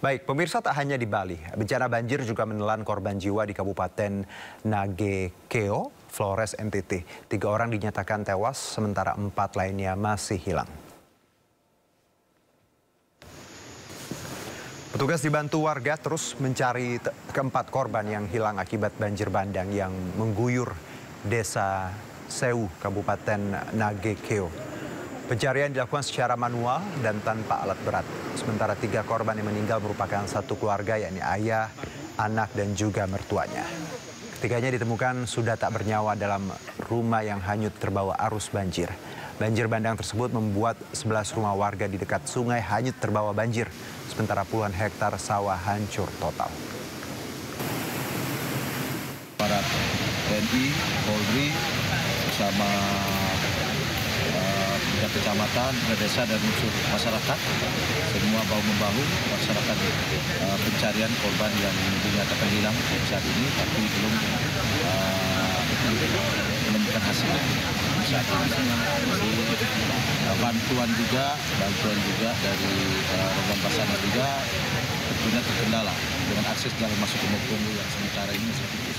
Baik, pemirsa, tak hanya di Bali, bencana banjir juga menelan korban jiwa di Kabupaten Nagekeo, Flores, NTT. 3 orang dinyatakan tewas, sementara 4 lainnya masih hilang. Petugas dibantu warga terus mencari keempat korban yang hilang akibat banjir bandang yang mengguyur Desa Sewu, Kabupaten Nagekeo. Pencarian dilakukan secara manual dan tanpa alat berat. Sementara 3 korban yang meninggal merupakan satu keluarga, yakni ayah, anak, dan juga mertuanya. Ketiganya ditemukan sudah tak bernyawa dalam rumah yang hanyut terbawa arus banjir. Banjir bandang tersebut membuat 11 rumah warga di dekat sungai hanyut terbawa banjir, sementara puluhan hektar sawah hancur total. Para TNI, Polri, bersama kecamatan, desa, dan unsur masyarakat, semua bahu-membahu masyarakat pencarian korban yang dinyatakan hilang saat ini, tapi belum menemukan hasil. Saat ini bantuan juga dari rombongan Basarnas juga tentunya terkendala dengan akses jalan masuk ke Mokomo yang sementara ini masih tipis.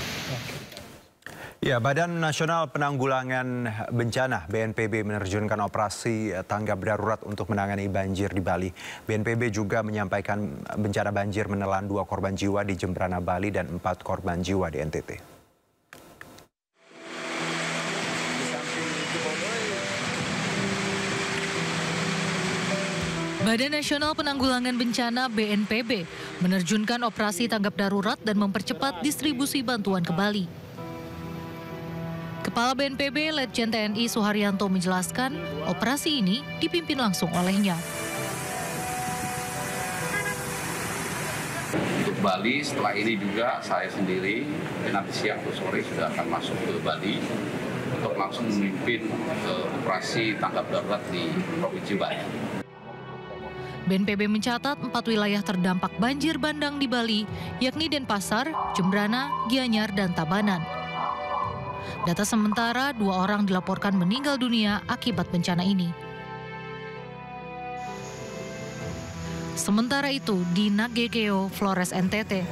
Ya, Badan Nasional Penanggulangan Bencana (BNPB) menerjunkan operasi tanggap darurat untuk menangani banjir di Bali. BNPB juga menyampaikan bencana banjir menelan 2 korban jiwa di Jembrana, Bali, dan 4 korban jiwa di NTT. Badan Nasional Penanggulangan Bencana (BNPB) menerjunkan operasi tanggap darurat dan mempercepat distribusi bantuan ke Bali. Kepala BNPB Letjen TNI Suharyanto menjelaskan operasi ini dipimpin langsung olehnya. Untuk Bali, setelah ini juga saya sendiri nanti siang atau sore sudah akan masuk ke Bali untuk langsung memimpin operasi tanggap darurat di Provinsi Bali. BNPB mencatat 4 wilayah terdampak banjir bandang di Bali, yakni Denpasar, Jembrana, Gianyar, dan Tabanan. Data sementara 2 orang dilaporkan meninggal dunia akibat bencana ini. Sementara itu, di Nagekeo, Flores, NTT,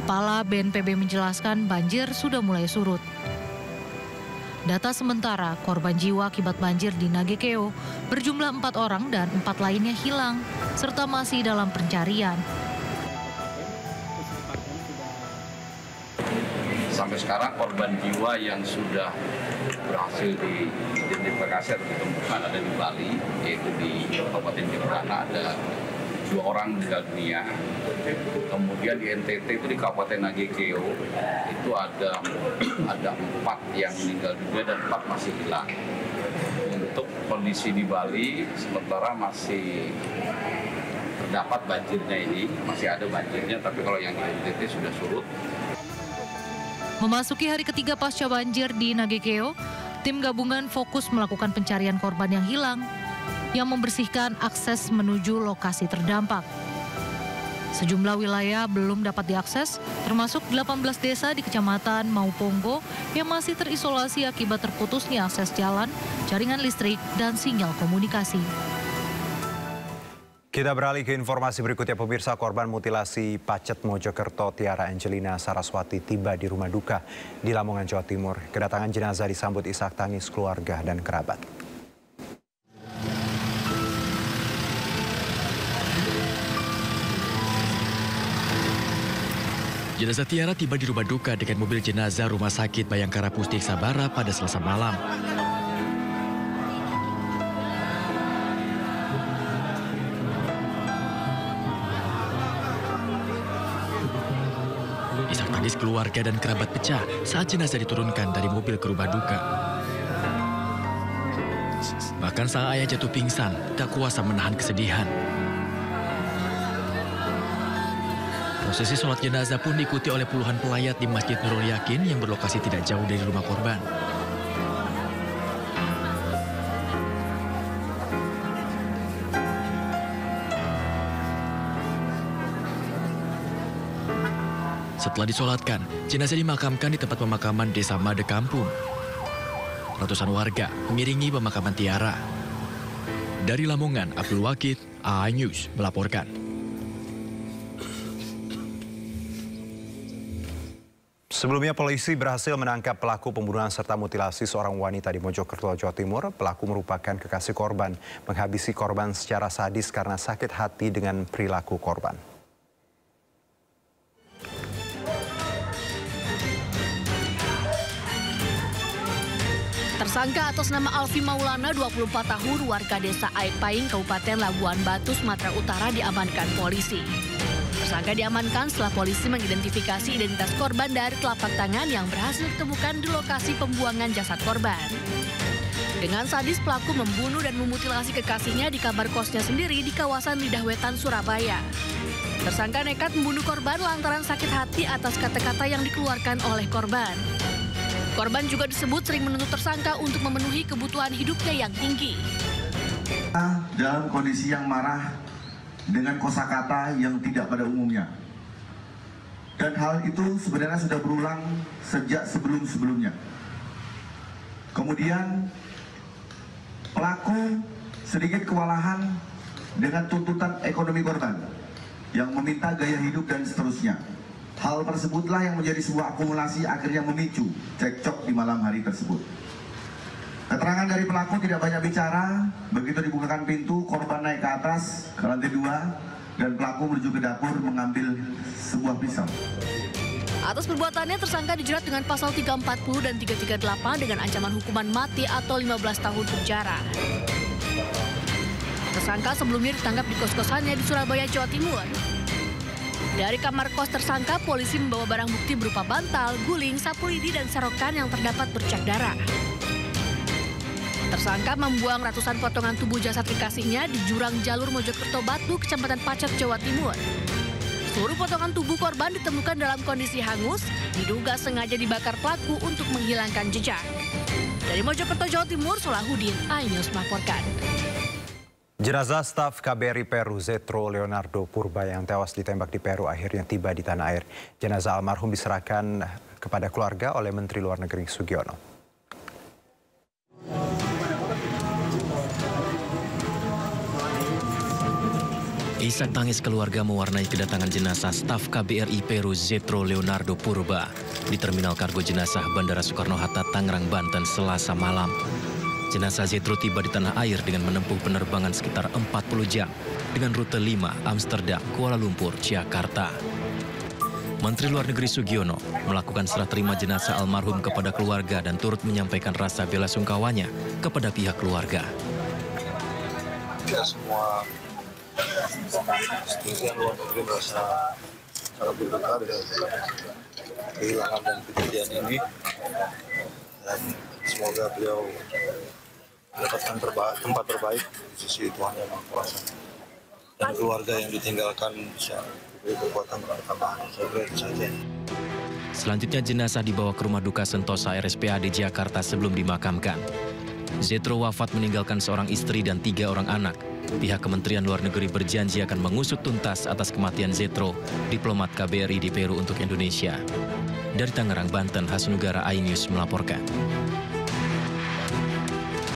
Kepala BNPB menjelaskan banjir sudah mulai surut. Data sementara korban jiwa akibat banjir di Nagekeo berjumlah 4 orang dan 4 lainnya hilang, serta masih dalam pencarian. Sampai sekarang korban jiwa yang sudah berhasil diidentifikasi atau ditemukan ada di Bali, yaitu di Kabupaten Jembrana ada 2 orang meninggal dunia. Kemudian di NTT itu di Kabupaten Nagekeo itu ada 4 yang meninggal dunia dan 4 masih hilang. Untuk kondisi di Bali sementara masih terdapat banjirnya ini, masih ada banjirnya, tapi kalau yang di NTT sudah surut. Memasuki hari ketiga pasca banjir di Nagekeo, tim gabungan fokus melakukan pencarian korban yang hilang, yang membersihkan akses menuju lokasi terdampak. Sejumlah wilayah belum dapat diakses, termasuk 18 desa di Kecamatan Mauponggo yang masih terisolasi akibat terputusnya akses jalan, jaringan listrik, dan sinyal komunikasi. Kita beralih ke informasi berikutnya, pemirsa. Korban mutilasi Pacet Mojokerto Tiara Angelina Saraswati tiba di rumah duka di Lamongan, Jawa Timur. Kedatangan jenazah disambut isak tangis keluarga dan kerabat. Jenazah Tiara tiba di rumah duka dengan mobil jenazah Rumah Sakit Bayangkara Pusdik Sabara pada Selasa malam. Isak tangis keluarga dan kerabat pecah saat jenazah diturunkan dari mobil ke rumah duka. Bahkan sang ayah jatuh pingsan, tak kuasa menahan kesedihan. Prosesi sholat jenazah pun diikuti oleh puluhan pelayat di Masjid Nurul Yakin yang berlokasi tidak jauh dari rumah korban. Setelah disolatkan, jenazah dimakamkan di tempat pemakaman Desa Made Kampung. Ratusan warga mengiringi pemakaman Tiara. Dari Lamongan, Abdul Wakid, AI News melaporkan. Sebelumnya polisi berhasil menangkap pelaku pembunuhan serta mutilasi seorang wanita di Mojokerto, Jawa Timur. Pelaku merupakan kekasih korban, menghabisi korban secara sadis karena sakit hati dengan perilaku korban. Tersangka atas nama Alfi Maulana, 24 tahun, warga desa Aipaing, Kabupaten Labuan Batu, Sumatera Utara diamankan polisi. Tersangka diamankan setelah polisi mengidentifikasi identitas korban dari telapak tangan yang berhasil ditemukan di lokasi pembuangan jasad korban. Dengan sadis, pelaku membunuh dan memutilasi kekasihnya di kamar kosnya sendiri di kawasan Lidah Wetan, Surabaya. Tersangka nekat membunuh korban lantaran sakit hati atas kata-kata yang dikeluarkan oleh korban. Korban juga disebut sering menuntut tersangka untuk memenuhi kebutuhan hidupnya yang tinggi. Dalam kondisi yang marah dengan kosakata yang tidak pada umumnya. Dan hal itu sebenarnya sudah berulang sejak sebelum-sebelumnya. Kemudian pelaku sedikit kewalahan dengan tuntutan ekonomi korban yang meminta gaya hidup dan seterusnya. Hal tersebutlah yang menjadi sebuah akumulasi akhirnya memicu cekcok di malam hari tersebut. Keterangan dari pelaku tidak banyak bicara. Begitu dibukakan pintu, korban naik ke atas ke lantai 2 dan pelaku menuju ke dapur mengambil sebuah pisau. Atas perbuatannya, tersangka dijerat dengan pasal 340 dan 338 dengan ancaman hukuman mati atau 15 tahun penjara. Tersangka sebelumnya ditangkap di kos-kosannya di Surabaya, Jawa Timur. Dari kamar kos tersangka, polisi membawa barang bukti berupa bantal, guling, sapu lidi, dan serokan yang terdapat bercak darah. Tersangka membuang ratusan potongan tubuh jasad kekasihnya di jurang jalur Mojokerto Batu, Kecamatan Pacet, Jawa Timur. Seluruh potongan tubuh korban ditemukan dalam kondisi hangus, diduga sengaja dibakar pelaku untuk menghilangkan jejak. Dari Mojokerto, Jawa Timur, Solahuddin, iNews melaporkan. Jenazah staf KBRI Peru Zetro Leonardo Purba yang tewas ditembak di Peru akhirnya tiba di tanah air. Jenazah almarhum diserahkan kepada keluarga oleh Menteri Luar Negeri Sugiono. Isak tangis keluarga mewarnai kedatangan jenazah staf KBRI Peru Zetro Leonardo Purba di Terminal Kargo Jenazah Bandara Soekarno-Hatta, Tangerang, Banten, Selasa malam. Jenazah Zetro tiba di tanah air dengan menempuh penerbangan sekitar 40 jam dengan rute 5 Amsterdam, Kuala Lumpur, Jakarta. Menteri Luar Negeri Sugiono melakukan serah terima jenazah almarhum kepada keluarga dan turut menyampaikan rasa bela sungkawanya kepada pihak keluarga. Kita semua Kementerian Luar Negeri merasa sangat berduka dengan kehilangan dan kejadian ini, dan semoga beliau mendapatkan tempat terbaik di sisi Tuhan Yang Maha Kuasa, dan keluarga yang ditinggalkan bisa diberi kekuatan bertambah. Saya kira itu saja. Selanjutnya jenazah dibawa ke rumah duka Sentosa RSPAD Jakarta sebelum dimakamkan. Zetro wafat meninggalkan seorang istri dan 3 orang anak. Pihak Kementerian Luar Negeri berjanji akan mengusut tuntas atas kematian Zetro, diplomat KBRI di Peru untuk Indonesia. Dari Tangerang, Banten, Hasnugara, iNews melaporkan.